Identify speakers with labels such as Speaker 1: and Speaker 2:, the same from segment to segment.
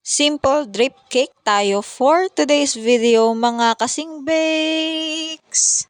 Speaker 1: Simple drip cake tayo for today's video mga kasing bakes!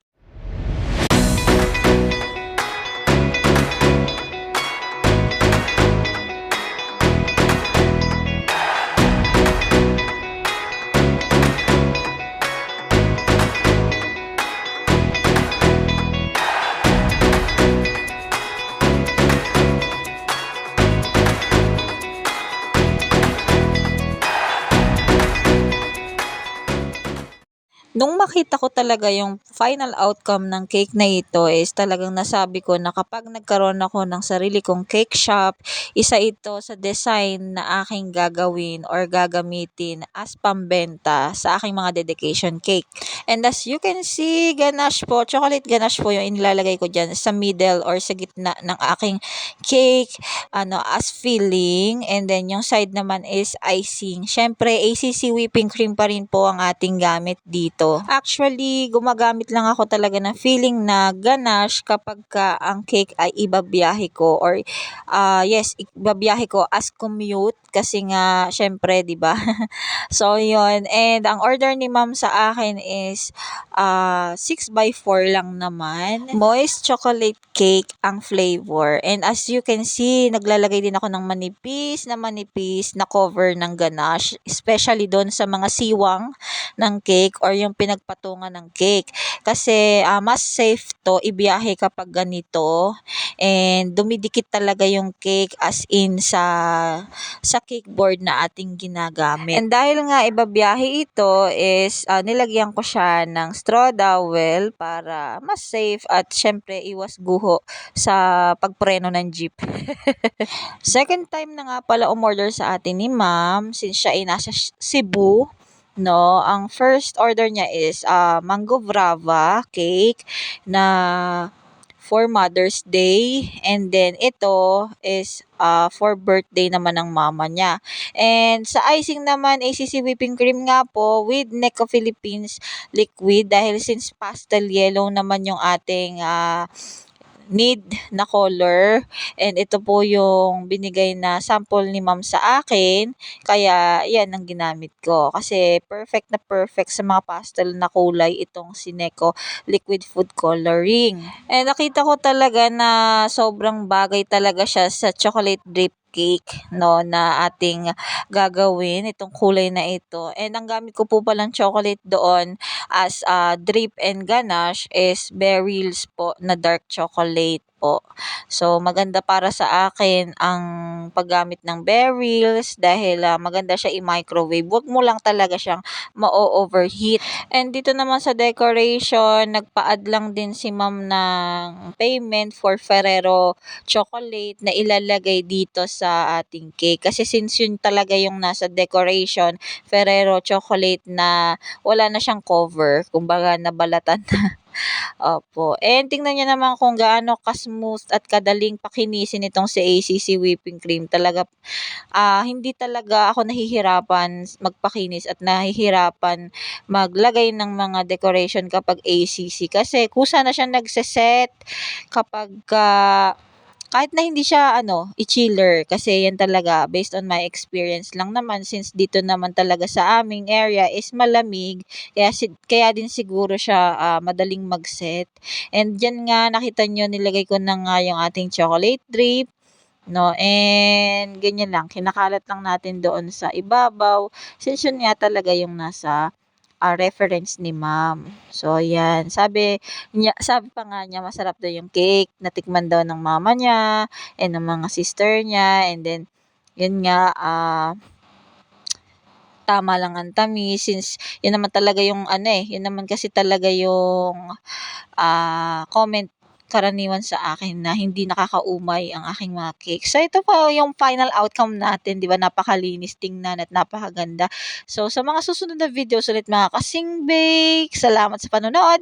Speaker 1: Nung makita ko talaga yung final outcome ng cake na ito is talagang nasabi ko na kapag nagkaroon ako ng sarili kong cake shop, isa ito sa design na aking gagawin or gagamitin as pambenta sa aking mga dedication cake. And as you can see, ganache po, chocolate ganache po yung inilalagay ko dyan sa middle or sa gitna ng aking cake as filling. And then yung side naman is icing. Syempre, ACC whipping cream pa rin po ang ating gamit dito. Actually, gumagamit lang ako talaga ng filling na ganache kapag ang cake ay ibabiyahe ko or ibabiyahe ko as commute kasi nga syempre, 'di ba? So, 'yon. And ang order ni Ma'am sa akin is 6x4 lang naman. Moist chocolate cake ang flavor. And as you can see, naglalagay din ako ng manipis na cover ng ganache, especially doon sa mga siwang ng cake or yung pinagpatungan ng cake. Kasi mas safe to ibiyahe kapag ganito. And dumidikit talaga yung cake as in sa cake board na ating ginagamit. And dahil nga ibabiyahe ito is nilagyan ko siya ng straw dowel para mas safe at syempre iwas guho sa pagpreno ng jeep. Second time na nga pala umorder sa atin ni Ma'am since siya ay nasa Cebu. No, ang first order niya is mango brava cake na for Mother's Day, and then ito is for birthday naman ng mama niya. And sa icing naman, ACC whipping cream nga po with Necco Philippines liquid dahil since pastel yellow naman yung ating need na color, and ito po yung binigay na sample ni Ma'am sa akin, kaya yan ang ginamit ko kasi perfect na perfect sa mga pastel na kulay itong Sineco liquid food coloring. And nakita ko talaga na sobrang bagay talaga siya sa chocolate drip cake na ating gagawin itong kulay na ito. And ang gamit ko po palang chocolate doon as drip and ganache is Beryl's po na dark chocolate po. So maganda para sa akin ang paggamit ng Beryl's dahil maganda siya i-microwave. Huwag mo lang talaga siyang ma-overheat. And dito naman sa decoration, nagpa-add lang din si Ma'am ng payment for Ferrero chocolate na ilalagay dito sa ating cake. Kasi since yun talaga yung nasa decoration, Ferrero chocolate na wala na siyang cover, kumbaga nabalatan na. Opo. And tingnan niyo naman kung gaano ka-smooth at kadaling pakinisin itong si ACC whipping cream. Talaga, hindi talaga ako nahihirapan magpakinis at nahihirapan maglagay ng mga decoration kapag ACC. Kasi kusa na siya nagse-set kapag kahit na hindi siya i-chiller kasi yan talaga based on my experience lang naman since dito naman talaga sa aming area is malamig kaya din siguro siya madaling mag-set. And diyan nga nakita nyo nilagay ko na nga yung ating chocolate drip, no, and ganyan lang kinakalat lang natin doon sa ibabaw since yun nga talaga yung nasa reference ni Ma'am. So, yan. Sabi pa nga niya, masarap daw yung cake. Natikman daw ng mama niya and ng mga sister niya. And then, yun nga, tama lang ang tamis since yun naman talaga yung yun naman kasi talaga yung comment karaniwan sa akin na hindi nakakaumay ang aking mga cake. So, ito po yung final outcome natin, di ba? Napakalinis tingnan at napakaganda. So, sa mga susunod na videos ulit mga kasing bake, salamat sa panonood!